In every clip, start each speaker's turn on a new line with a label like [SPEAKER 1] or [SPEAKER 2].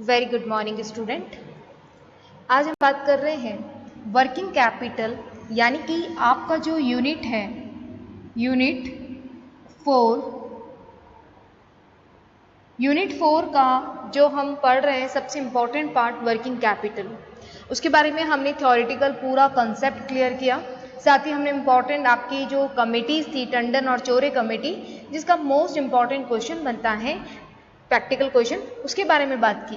[SPEAKER 1] Very good morning student. आज हम बात कर रहे हैं वर्किंग कैपिटल यानी कि आपका जो यूनिट है, यूनिट 4 का जो हम पढ़ रहे हैं सबसे इम्पॉर्टेंट पार्ट वर्किंग कैपिटल। उसके बारे में हमने थ्योरेटिकल पूरा कंसेप्ट क्लियर किया, साथ ही हमने इम्पॉर्टेंट आपकी जो कमेटीज थी टंडन और चोरे कमेटी, जिसका मोस्ट इम्पॉर्टेंट क्वेश्चन बनता है प्रैक्टिकल क्वेश्चन, उसके बारे में बात की।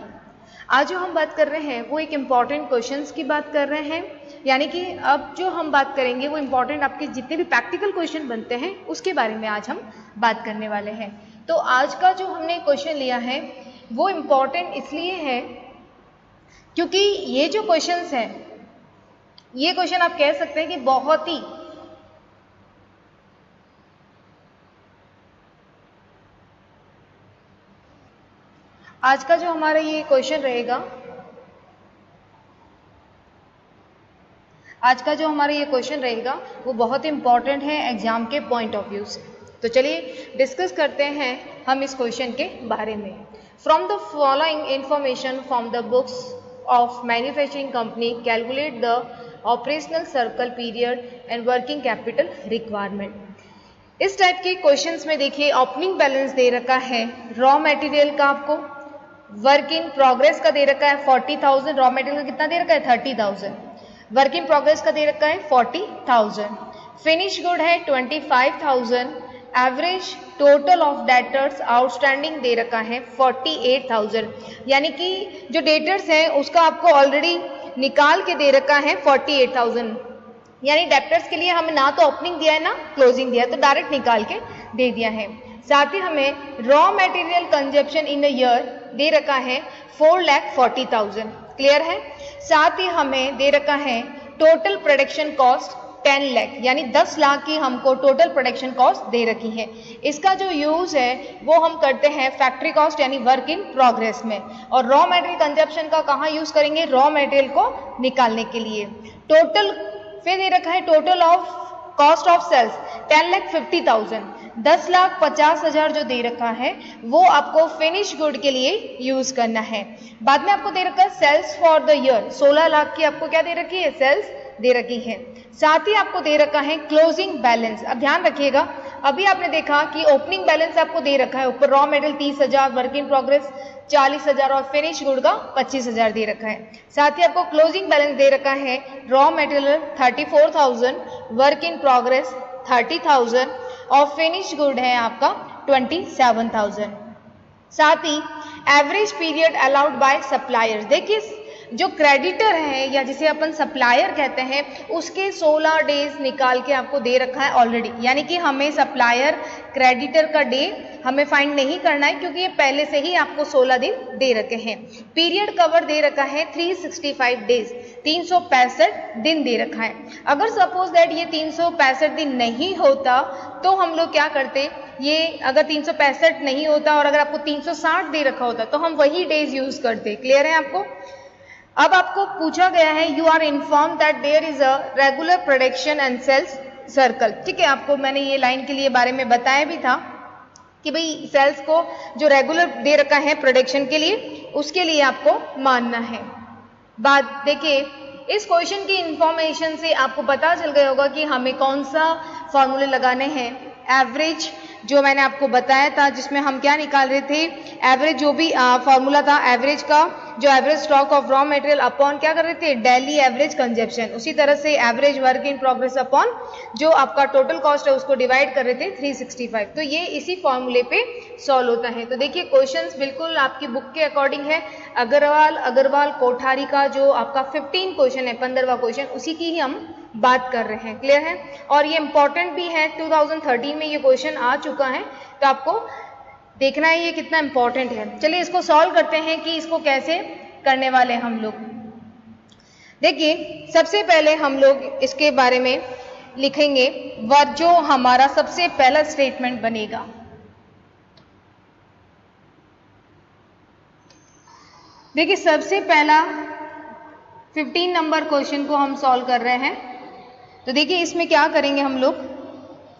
[SPEAKER 1] आज जो हम बात कर रहे हैं वो एक इम्पॉर्टेंट क्वेश्चंस की बात कर रहे हैं, यानी कि अब जो हम बात करेंगे वो इम्पॉर्टेंट आपके जितने भी प्रैक्टिकल क्वेश्चन बनते हैं उसके बारे में आज हम बात करने वाले हैं। तो आज का जो हमने क्वेश्चन लिया है वो इम्पॉर्टेंट इसलिए है क्योंकि ये जो क्वेश्चंस हैं, ये क्वेश्चन आप कह सकते हैं कि बहुत ही आज का जो हमारा ये क्वेश्चन रहेगा, वो बहुत इंपॉर्टेंट है एग्जाम के पॉइंट ऑफ व्यू से। तो चलिए डिस्कस करते हैं हम इस क्वेश्चन के बारे में। From the following information from the books of manufacturing company calculate the operational circle period and working capital requirement. इस टाइप के क्वेश्चंस में देखिए ओपनिंग बैलेंस दे रखा है, रॉ मटेरियल का आपको वर्क इन प्रोग्रेस का दे रखा है 40,000, रॉ मटेरियल का कितना दे रखा है 30,000, वर्क इन प्रोग्रेस का दे रखा है 40,000, फिनिश गुड है 25,000, average total of debtors outstanding दे रखा है 48,000, यानी कि जो डेटर्स हैं उसका आपको ऑलरेडी निकाल के दे रखा है 48,000, यानी डेटर्स के लिए हमें ना तो ओपनिंग दिया है ना क्लोजिंग दिया है, तो डायरेक्ट निकाल के दे दिया है। साथ ही हमें raw material consumption in a year दे रखा है 4,40,000, क्लियर है। साथ ही हमें दे रखा है टोटल प्रोडक्शन कॉस्ट 10 लाख, यानी 10 लाख की हमको टोटल प्रोडक्शन कॉस्ट दे रखी है। इसका जो यूज है वो हम करते हैं फैक्ट्री कॉस्ट यानी वर्क इन प्रोग्रेस में, और रॉ मटेरियल कंजप्शन का कहाँ यूज करेंगे, रॉ मटेरियल को निकालने के लिए। टोटल फिर दे रखा है total of cost of sales 10,50,000, 10,50,000 जो दे रखा है वो आपको फिनिश गुड के लिए यूज करना है। बाद में आपको दे रखा है sales for the year 16 lakh की आपको क्या दे रखी है, सेल्स दे रखी है। साथ ही आपको दे रखा है क्लोजिंग बैलेंस। अब ध्यान रखिएगा, अभी आपने देखा कि ओपनिंग बैलेंस आपको दे रखा है, ऊपर raw material 30,000, work in progress 40,000 और फिनिश गुड का 25,000 दे रखा है। साथ ही आपको क्लोजिंग बैलेंस दे रखा है raw material 34,000, work in progress 30,000 और फिनिश गुड है आपका 27,000। साथ ही average period allowed by suppliers, देखिए जो क्रेडिटर है या जिसे अपन सप्लायर कहते हैं उसके 16 डेज निकाल के आपको दे रखा है ऑलरेडी, यानी कि हमें सप्लायर क्रेडिटर का डे हमें फाइंड नहीं करना है क्योंकि ये पहले से ही आपको 16 दिन दे रखे हैं। पीरियड कवर दे रखा है 365 डेज, 365 दिन दे रखा है। अगर सपोज दैट ये 365 दिन नहीं होता तो हम लोग क्या करते, ये अगर 365 नहीं होता और अगर आपको 360 दे रखा होता तो हम वही डेज यूज करते। क्लियर है आपको। अब आपको पूछा गया है you are inform that there is a regular production and sales circle, ठीक है। आपको मैंने ये लाइन के लिए बारे में बताया भी था कि भाई सेल्स को जो रेगुलर दे रखा है प्रोडक्शन के लिए, उसके लिए आपको मानना है। बात देखिए, इस क्वेश्चन की इंफॉर्मेशन से आपको पता चल गया होगा कि हमें कौन सा फॉर्मूले लगाने हैं। एवरेज जो मैंने आपको बताया था, जिसमें हम क्या निकाल रहे थे, एवरेज जो भी फॉर्मूला था एवरेज का, जो average stock of raw material upon क्या कर रहे थे, डेली एवरेज कंजप्शन, उसी तरह से average work in progress upon जो आपका टोटल कॉस्ट है उसको डिवाइड कर रहे थे 365। तो ये इसी फॉर्मूले पे सॉल्व होता है। तो देखिए क्वेश्चंस बिल्कुल आपकी बुक के अकॉर्डिंग है। अग्रवाल कोठारी का जो आपका 15 क्वेश्चन है, 15वां क्वेश्चन, उसी की ही हम बात कर रहे हैं। क्लियर है। और ये इंपॉर्टेंट भी है, 2013 में ये क्वेश्चन आ चुका है, तो आपको देखना है ये कितना इंपॉर्टेंट है। चलिए इसको सॉल्व करते हैं कि इसको कैसे करने वाले हम लोग। देखिए सबसे पहले हम लोग इसके बारे में लिखेंगे जो हमारा सबसे पहला स्टेटमेंट बनेगा। देखिए सबसे पहला 15 नंबर क्वेश्चन को हम सॉल्व कर रहे हैं। तो देखिए इसमें क्या करेंगे हम लोग,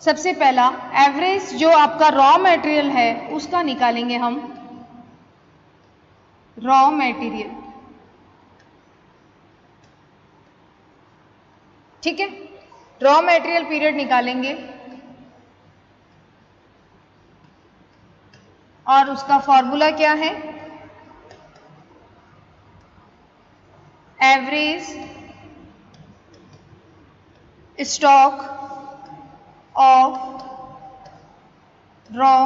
[SPEAKER 1] सबसे पहला एवरेज जो आपका रॉ मटेरियल है उसका निकालेंगे हम। रॉ मटेरियल, ठीक है। रॉ मटेरियल पीरियड निकालेंगे और उसका फॉर्मूला क्या है, average stock of raw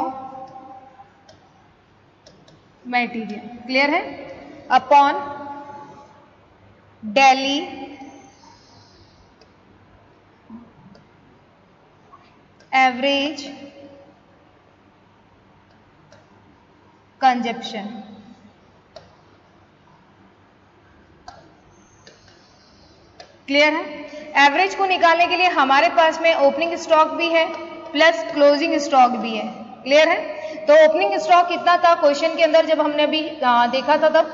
[SPEAKER 1] material, clear है, upon daily average consumption. Clear है। एवरेज को निकालने के लिए हमारे पास में ओपनिंग स्टॉक भी है प्लस क्लोजिंग स्टॉक भी है, क्लियर है। तो ओपनिंग स्टॉक कितना था क्वेश्चन के अंदर जब हमने अभी देखा था, तब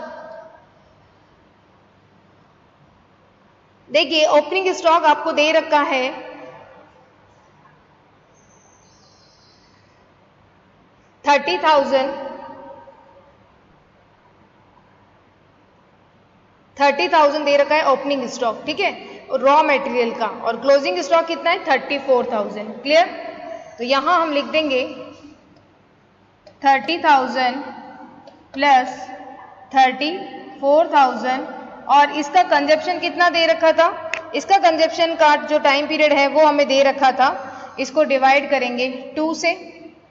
[SPEAKER 1] देखिए ओपनिंग स्टॉक आपको दे रखा है 30,000 दे रखा है ओपनिंग स्टॉक, ठीक है, रॉ मटेरियल का, और क्लोजिंग स्टॉक कितना है 34,000, क्लियर। तो यहां हम लिख देंगे 30,000 प्लस 34,000, और इसका कंजप्शन कितना दे रखा था, इसका कंजप्शन का जो टाइम पीरियड है वो हमें दे रखा था, इसको डिवाइड करेंगे 2 से,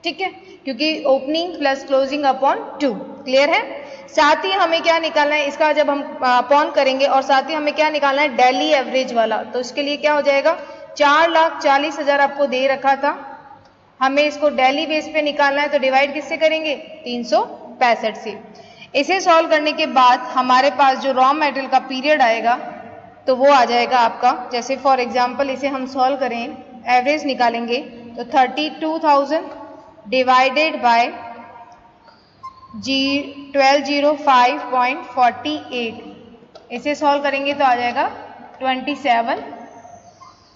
[SPEAKER 1] ठीक है, क्योंकि opening plus closing upon 2, clear है। साथ ही हमें क्या निकालना है, इसका जब हम अपॉन करेंगे और साथ ही हमें क्या निकालना है, डेली एवरेज वाला, तो इसके लिए क्या हो जाएगा, 4,40,000 आपको दे रखा था, हमें इसको डेली बेस पे निकालना है, तो डिवाइड किससे करेंगे, 365 से। इसे सॉल्व करने के बाद हमारे पास जो रॉ मटेरियल का पीरियड आएगा तो वो आ जाएगा आपका, जैसे फॉर एग्जांपल इसे हम सॉल्व करें, एवरेज निकालेंगे तो 32,000 डिवाइडेड बाय 1205.48, इसे सॉल्व करेंगे तो आ जाएगा 27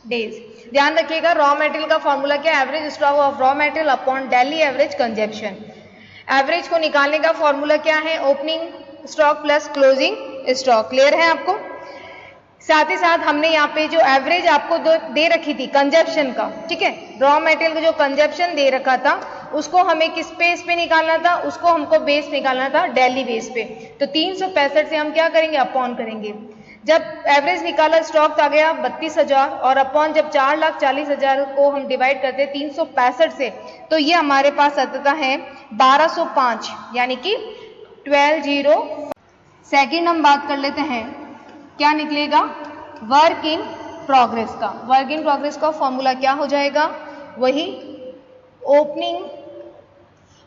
[SPEAKER 1] डेज। ध्यान रखिएगा रॉ मटेरियल का फॉर्मूला क्या है, average stock of raw material upon daily average consumption. Average को निकालने का फॉर्मूला क्या है, opening stock plus closing stock, clear है आपको। साथ ही साथ हमने यहाँ पे जो एवरेज आपको दे रखी थी कंजप्शन का, ठीक है, रॉ मटेरियल का जो कंजप्शन दे रखा था उसको हमें किस बेस पे निकालना था, उसको हमको बेस निकालना था डेली बेस पे, तो 365 से हम क्या करेंगे, अपॉन करेंगे। जब एवरेज निकाला स्टॉक आ गया 32,000, और अपॉन जब 4,40,000 को हम डिवाइड करते हैं 365 से, तो ये हमारे पास आता है 1205, यानी कि 1205। सेकेंड हम बात कर लेते हैं, क्या निकलेगा, वर्क इन प्रोग्रेस का। वर्क इन प्रोग्रेस का फॉर्मूला क्या हो जाएगा, वही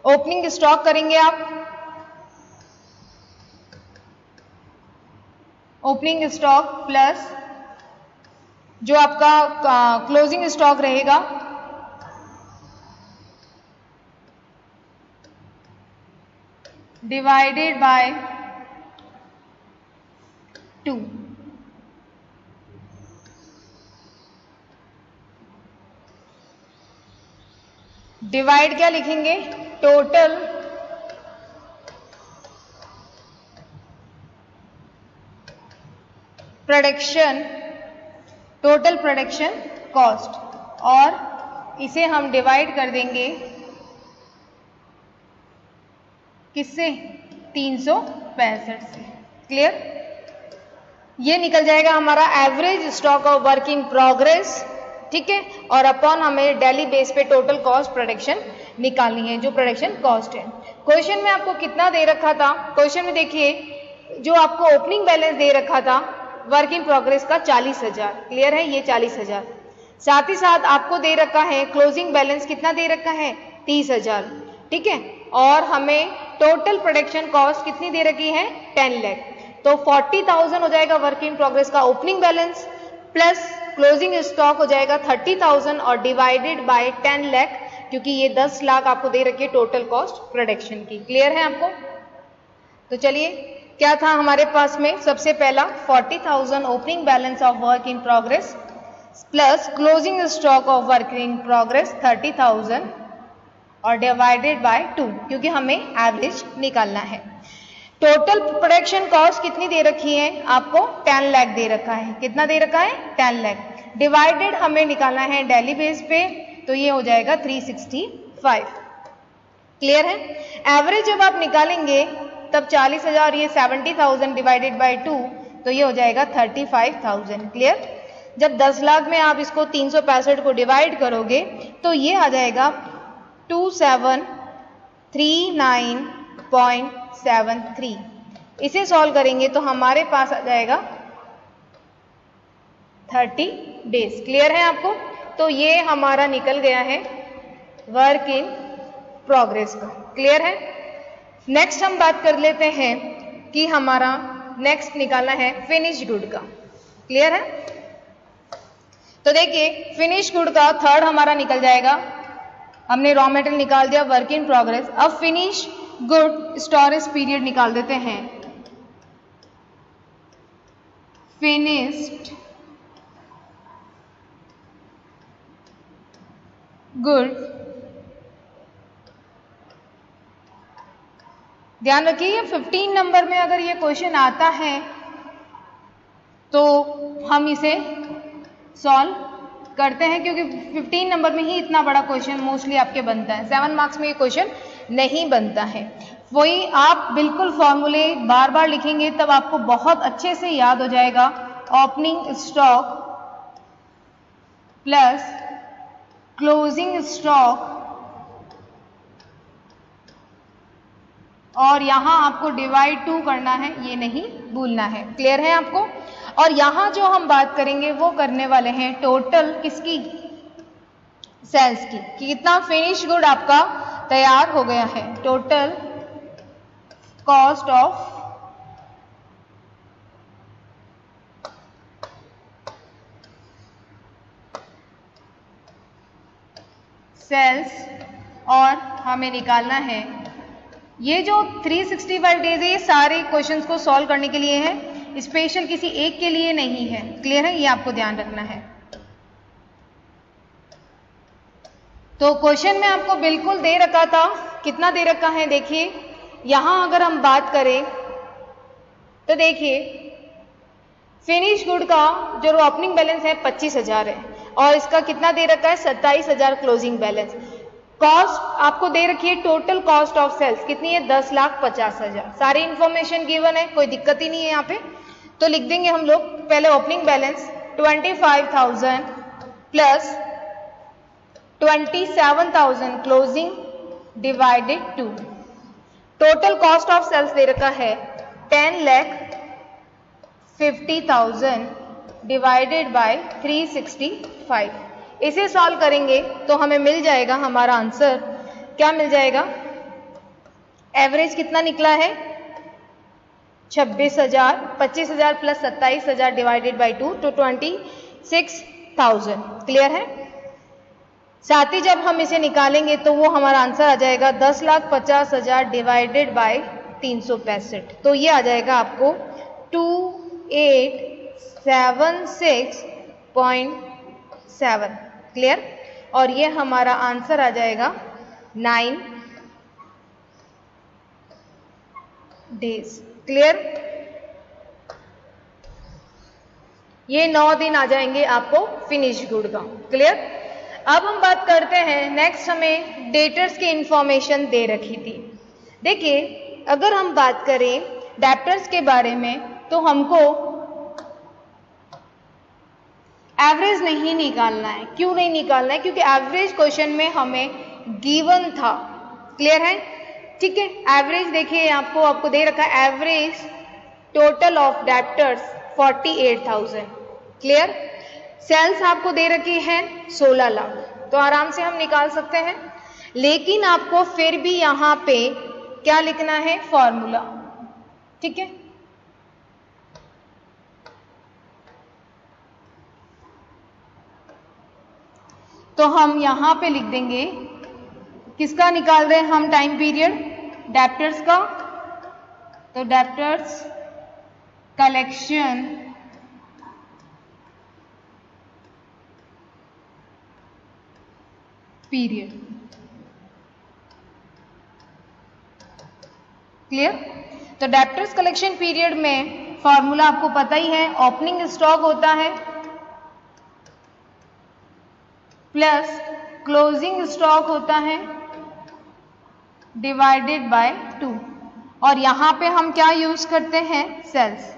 [SPEAKER 1] ओपनिंग स्टॉक करेंगे आप, ओपनिंग स्टॉक प्लस जो आपका क्लोजिंग स्टॉक रहेगा, डिवाइडेड बाय 2। डिवाइड क्या लिखेंगे, टोटल प्रोडक्शन कॉस्ट, और इसे हम डिवाइड कर देंगे किससे, 365 से, क्लियर। ये निकल जाएगा हमारा average stock of work in progress, ठीक है, और अपॉन हमें डेली बेस पे टोटल कॉस्ट प्रोडक्शन निकालनी है, जो प्रोडक्शन कॉस्ट है। क्वेश्चन में आपको कितना दे रखा था, क्वेश्चन में देखिए जो आपको ओपनिंग बैलेंस दे रखा था वर्क इन प्रोग्रेस का 40,000, क्लियर है, ये 40,000। साथ ही साथ आपको दे रखा है क्लोजिंग बैलेंस कितना दे रखा है, 30,000, ठीक है, और हमें टोटल प्रोडक्शन कॉस्ट कितनी दे रखी है, 10 लाख। तो 40,000 हो जाएगा वर्क इन प्रोग्रेस का opening balance, plus closing stock हो जाएगा 30,000 और डिवाइडेड बाय 10 लाख, क्योंकि ये 10 लाख आपको दे रखी है टोटल कॉस्ट प्रोडक्शन की, क्लियर है आपको। तो चलिए क्या था हमारे पास में, सबसे पहला 40,000 opening balance of work in progress plus closing stock of work in progress 30,000 और डिवाइडेड बाय 2, क्योंकि हमें एवरेज निकालना है। टोटल प्रोडक्शन कॉस्ट कितनी दे रखी है आपको? 10 लाख दे रखा है। कितना दे रखा है? 10 लाख। डिवाइडेड हमें निकालना है डेली बेस पे, तो ये हो जाएगा 365। क्लियर है? एवरेज जब आप निकालेंगे तब 40,000, ये 70,000 डिवाइडेड बाय 2, तो ये हो जाएगा 35,000। क्लियर? जब 10 लाख में आप इसको 365 को डिवाइड करोगे तो ये आ जाएगा 2739.73। इसे सॉल्व करेंगे तो हमारे पास आ जाएगा 30 डेज। क्लियर है आपको? तो ये हमारा निकल गया है वर्क इन प्रोग्रेस का। क्लियर है? नेक्स्ट हम बात कर लेते हैं कि हमारा नेक्स्ट निकालना है फिनिश गुड का। क्लियर है? तो देखिए फिनिश गुड का थर्ड हमारा निकल जाएगा। हमने रॉ मटेरियल निकाल दिया, वर्क इन प्रोग्रेस। अब फिनिश गुड स्टोरेज पीरियड निकाल देते हैं। फिनिश्ड गुड, ध्यान रखिए 15 नंबर में अगर ये क्वेश्चन आता है तो हम इसे सॉल्व करते हैं, क्योंकि 15 नंबर में ही इतना बड़ा क्वेश्चन मोस्टली आपके बनता है। 7 मार्क्स में ये क्वेश्चन नहीं बनता है। वही आप बिल्कुल फॉर्मूले बार बार लिखेंगे तब आपको बहुत अच्छे से याद हो जाएगा। Opening stock plus closing stock, और यहां आपको डिवाइड 2 करना है, ये नहीं भूलना है। क्लियर है आपको? और यहां जो हम बात करेंगे वो करने वाले हैं टोटल किसकी? सेल्स की, कि कितना फिनिश गुड आपका तैयार हो गया है। टोटल कॉस्ट ऑफ सेल्स, और हमें निकालना है ये जो 365 डेज है, ये सारे क्वेश्चंस को सॉल्व करने के लिए है, स्पेशल किसी एक के लिए नहीं है। क्लियर है? ये आपको ध्यान रखना है। तो क्वेश्चन में आपको बिल्कुल दे रखा था, कितना दे रखा है देखिए। यहां अगर हम बात करें तो देखिए फिनिश गुड का जो ओपनिंग बैलेंस है 25,000 है, और इसका कितना दे रखा है? 27,000 क्लोजिंग बैलेंस। कॉस्ट आपको दे रखी है, टोटल कॉस्ट ऑफ सेल्स कितनी है? 10,50,000। सारी इंफॉर्मेशन गिवन है, कोई दिक्कत ही नहीं है यहाँ पे। तो लिख देंगे हम लोग पहले opening balance 25,000 plus 27,000 closing divided 2। Total cost of sales दे रखा है 10,50,000 डिवाइडेड बाय 365। इसे सॉल्व करेंगे तो हमें मिल जाएगा, हमारा आंसर क्या मिल जाएगा? एवरेज कितना निकला है? 26,000, 25,000 प्लस 27,000 डिवाइडेड बाय 2 तो 26,000। क्लियर है? साथ ही जब हम इसे निकालेंगे तो वो हमारा आंसर आ जाएगा 10,50,000 डिवाइडेड बाय 365। तो ये आ जाएगा आपको 2876.7। क्लियर? और ये हमारा आंसर आ जाएगा 9 डेज। क्लियर? ये 9 दिन आ जाएंगे आपको फिनिश गुड का। क्लियर? अब हम बात करते हैं नेक्स्ट, हमें डेटर्स की इंफॉर्मेशन दे रखी थी। देखिए अगर हम बात करें डेटर्स के बारे में तो हमको एवरेज नहीं निकालना है। क्यों नहीं निकालना है? क्योंकि एवरेज क्वेश्चन में हमें गिवन था। क्लियर है? ठीक है, एवरेज देखिए आपको दे रखा है average total of debtors 48,000। Clear? Sales आपको दे रखी है 16 लाख, तो आराम से हम निकाल सकते हैं। लेकिन आपको फिर भी यहां पे क्या लिखना है? फॉर्मूला। ठीक है, तो हम यहां पे लिख देंगे, किसका निकाल रहे हैं हम टाइम पीरियड? डेप्टर्स का। तो डेप्टर्स कलेक्शन पीरियड। क्लियर? तो डेप्टर्स कलेक्शन पीरियड में फॉर्मूला आपको पता ही है, ओपनिंग स्टॉक होता है प्लस क्लोजिंग स्टॉक होता है डिवाइडेड बाय 2, और यहां पे हम क्या यूज करते हैं, सेल्स।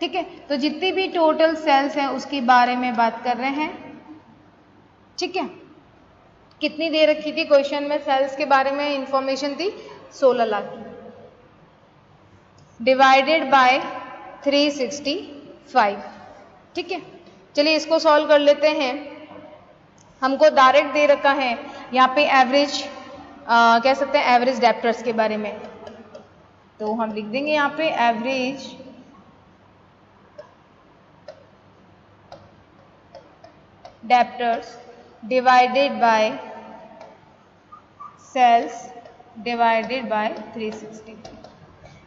[SPEAKER 1] ठीक है, तो जितनी भी टोटल सेल्स हैं उसके बारे में बात कर रहे हैं। ठीक है, कितनी दे रखी थी क्वेश्चन में, सेल्स के बारे में इंफॉर्मेशन थी 16 लाख की, डिवाइडेड बाय 365। ठीक है, चलिए इसको सॉल्व कर लेते हैं। हमको डायरेक्ट दे रखा है यहाँ पे एवरेज, कह सकते हैं एवरेज डेप्टर्स के बारे में, तो हम लिख देंगे यहाँ पे average debtors divided by sales divided by 360।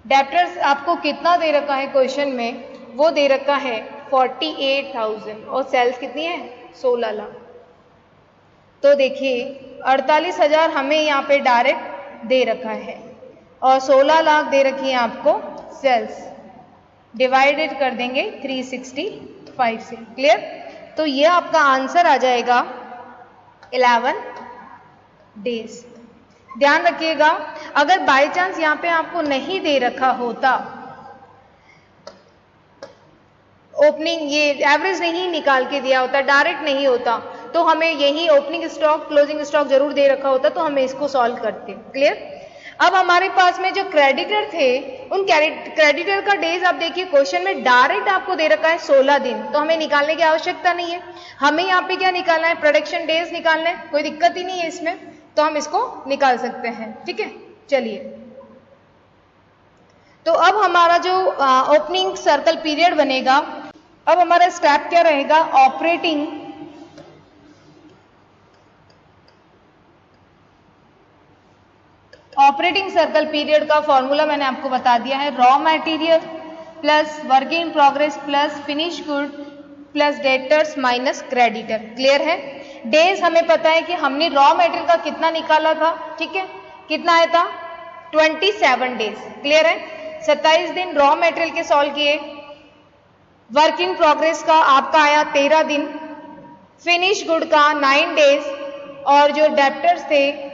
[SPEAKER 1] Debtors आपको कितना दे रखा है क्वेश्चन में, वो दे रखा है 48,000 और सेल्स कितनी है 16 लाख। तो देखिए 48,000 हमें यहाँ पे डायरेक्ट दे रखा है और 16 लाख दे रखी है आपको सेल्स, डिवाइडेड कर देंगे 365 से। क्लियर? तो ये आपका आंसर आ जाएगा 11 डेज। ध्यान रखिएगा, अगर बाय चांस यहाँ पे आपको नहीं दे रखा होता, ओपनिंग ये एवरेज नहीं निकाल के दिया होता, डायरेक्ट नहीं होता, तो हमें यही ओपनिंग स्टॉक क्लोजिंग स्टॉक जरूर दे रखा होता, तो हमें इसको सॉल्व करते। क्लियर? अब हमारे पास में जो क्रेडिटर थे, उन क्रेडिटर का डेज आप देखिए क्वेश्चन में डायरेक्ट आपको दे रखा है 16 दिन, तो हमें निकालने की आवश्यकता नहीं है। हमें यहाँ पे क्या निकालना है, प्रोडक्शन डेज निकालना है, कोई दिक्कत ही नहीं है इसमें, तो हम इसको निकाल सकते हैं। ठीक है, चलिए तो अब हमारा जो ओपनिंग सर्कल पीरियड बनेगा, अब हमारा स्टेप क्या रहेगा, ऑपरेटिंग सर्कल पीरियड का फॉर्मूला मैंने आपको बता दिया है, raw material plus work in progress plus finish good plus debtors minus creditor. Clear है? डेज हमें पता है कि हमने रॉ मटेरियल का कितना निकाला था, ठीक है, कितना आया था 27 डेज। क्लियर है? 27 दिन रॉ मटेरियल के सॉल्व किए, वर्क इन प्रोग्रेस का आपका आया 13 दिन, फिनिश गुड का 9 डेज, और जो डेप्टर्स थे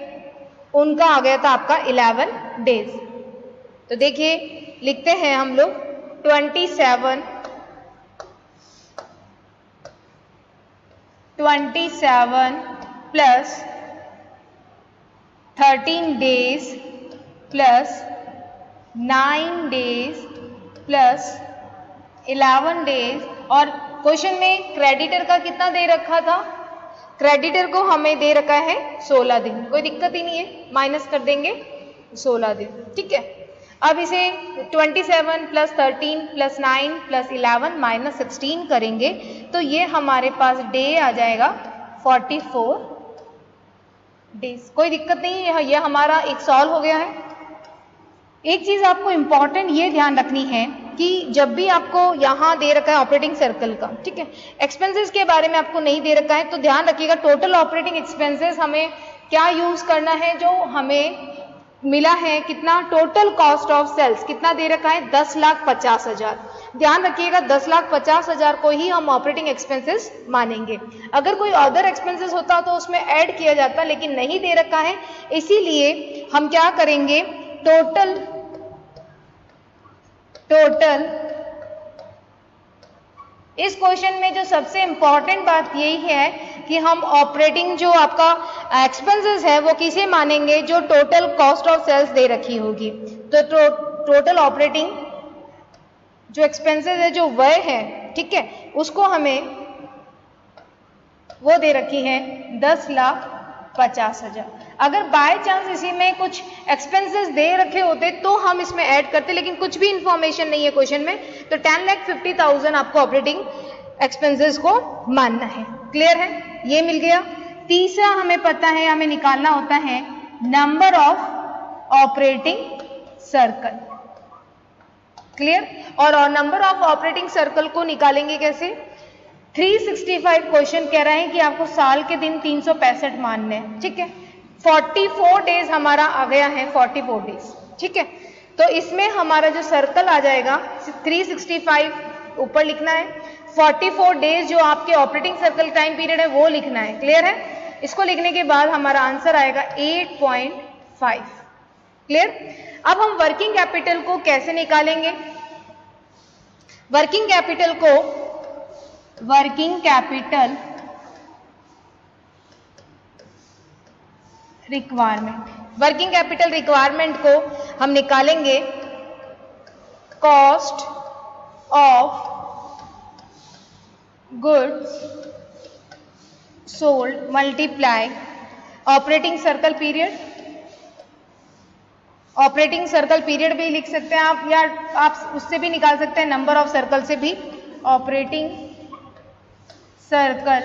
[SPEAKER 1] उनका आ गया था आपका 11 डेज। तो देखिए लिखते हैं हम लोग 27 plus 13 days plus 9 days plus 11 days, और क्वेश्चन में क्रेडिटर का कितना दे रखा था, क्रेडिटर को हमें दे रखा है 16 दिन, कोई दिक्कत ही नहीं है, माइनस कर देंगे 16 दिन। ठीक है, अब इसे 27 प्लस 13 प्लस 9 प्लस 11 माइनस 16 करेंगे, तो ये हमारे पास डे आ जाएगा 44 डेज। कोई दिक्कत नहीं है, ये हमारा एक सॉल्व हो गया है। एक चीज आपको इंपॉर्टेंट ये ध्यान रखनी है कि जब भी आपको यहां दे रखा है ऑपरेटिंग सर्कल का, ठीक है, एक्सपेंसेस के बारे में आपको नहीं दे रखा है, तो ध्यान रखिएगा टोटल ऑपरेटिंग एक्सपेंसेस हमें क्या यूज करना है, जो हमें मिला है कितना, टोटल कॉस्ट ऑफ सेल्स कितना दे रखा है 10,50,000। ध्यान रखिएगा 10,50,000 को ही हम ऑपरेटिंग एक्सपेंसेस मानेंगे। अगर कोई अदर एक्सपेंसेस होता तो उसमें ऐड किया जाता, लेकिन नहीं दे रखा है, इसीलिए हम क्या करेंगे, टोटल इस क्वेश्चन में जो सबसे इंपॉर्टेंट बात यही है कि हम ऑपरेटिंग जो आपका एक्सपेंसेस है वो किसे मानेंगे, जो टोटल कॉस्ट ऑफ सेल्स दे रखी होगी। तो टोटल ऑपरेटिंग जो एक्सपेंसेस है, जो व्यय है, ठीक है, उसको हमें वो दे रखी है 10,50,000। अगर बाय चांस इसी में कुछ एक्सपेंसेस दे रखे होते तो हम इसमें ऐड करते, लेकिन कुछ भी इंफॉर्मेशन नहीं है क्वेश्चन में, तो 10,50,000 आपको ऑपरेटिंग एक्सपेंसेस को मानना है। क्लियर है? ये मिल गया। तीसरा हमें पता है, हमें निकालना होता है number of operating circle. Clear? और नंबर ऑफ ऑपरेटिंग सर्कल को निकालेंगे कैसे, 365 क्वेश्चन कह रहा है कि आपको साल के दिन 365 मानने हैं। ठीक है, 44 डेज हमारा आ गया है, 44 डेज। ठीक है, तो इसमें हमारा जो सर्कल आ जाएगा 365 ऊपर लिखना है, 44 डेज जो आपके ऑपरेटिंग सर्कल टाइम पीरियड है वो लिखना है। क्लियर है? इसको लिखने के बाद हमारा आंसर आएगा 8.5। क्लियर? अब हम वर्किंग कैपिटल को कैसे निकालेंगे? वर्किंग कैपिटल रिक्वायरमेंट को हम निकालेंगे cost of goods sold multiply operating circle period. Operating circle period भी लिख सकते हैं आप, या आप उससे भी निकाल सकते हैं नंबर ऑफ सर्कल से भी, ऑपरेटिंग सर्कल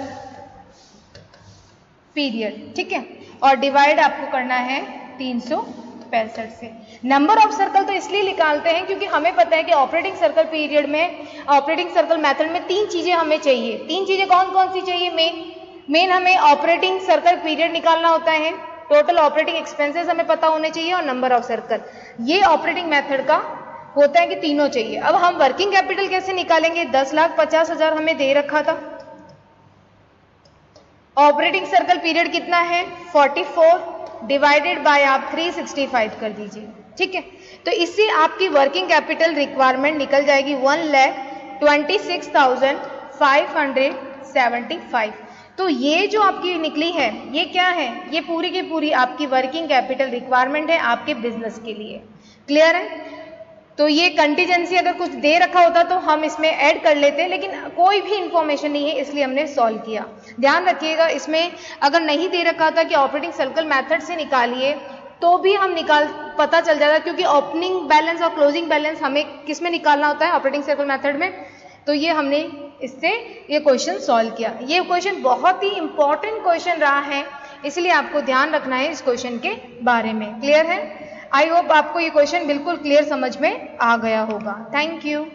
[SPEAKER 1] पीरियड। ठीक है, और डिवाइड आपको करना है 365 से। नंबर ऑफ सर्कल तो इसलिए निकालते हैं क्योंकि हमें पता है कि ऑपरेटिंग सर्कल पीरियड में, ऑपरेटिंग सर्कल मेथड में 3 चीजें हमें चाहिए। 3 चीजें कौन कौन सी चाहिए? मेन हमें ऑपरेटिंग सर्कल पीरियड निकालना होता है, टोटल ऑपरेटिंग एक्सपेंसेस हमें पता होने चाहिए, और नंबर ऑफ सर्कल। ये ऑपरेटिंग मेथड का होता है कि तीनों चाहिए। अब हम वर्किंग कैपिटल कैसे निकालेंगे? 10,50,000 हमें दे रखा था। ऑपरेटिंग सर्कल पीरियड कितना है? 44 डिवाइडेड बाय आप 365 कर दीजिए। ठीक है, तो इससे आपकी वर्किंग कैपिटल रिक्वायरमेंट निकल जाएगी 1,26,575। तो ये जो आपकी निकली है ये क्या है? ये पूरी की पूरी आपकी वर्किंग कैपिटल रिक्वायरमेंट है आपके बिजनेस के लिए। क्लियर है? तो ये कंटीजेंसी अगर कुछ दे रखा होता तो हम इसमें ऐड कर लेते, लेकिन कोई भी इंफॉर्मेशन नहीं है इसलिए हमने सॉल्व किया। ध्यान रखिएगा, इसमें अगर नहीं दे रखा था कि ऑपरेटिंग सर्कल मेथड से निकालिए तो भी हम पता चल जाता, क्योंकि ओपनिंग बैलेंस और क्लोजिंग बैलेंस हमें किस में निकालना होता है? ऑपरेटिंग सर्कल मेथड में। तो ये हमने इससे ये क्वेश्चन सॉल्व किया। ये क्वेश्चन बहुत ही इंपॉर्टेंट क्वेश्चन रहा है, इसलिए आपको ध्यान रखना है इस क्वेश्चन के बारे में। क्लियर है? आई होप आपको ये क्वेश्चन बिल्कुल क्लियर समझ में आ गया होगा। Thank you.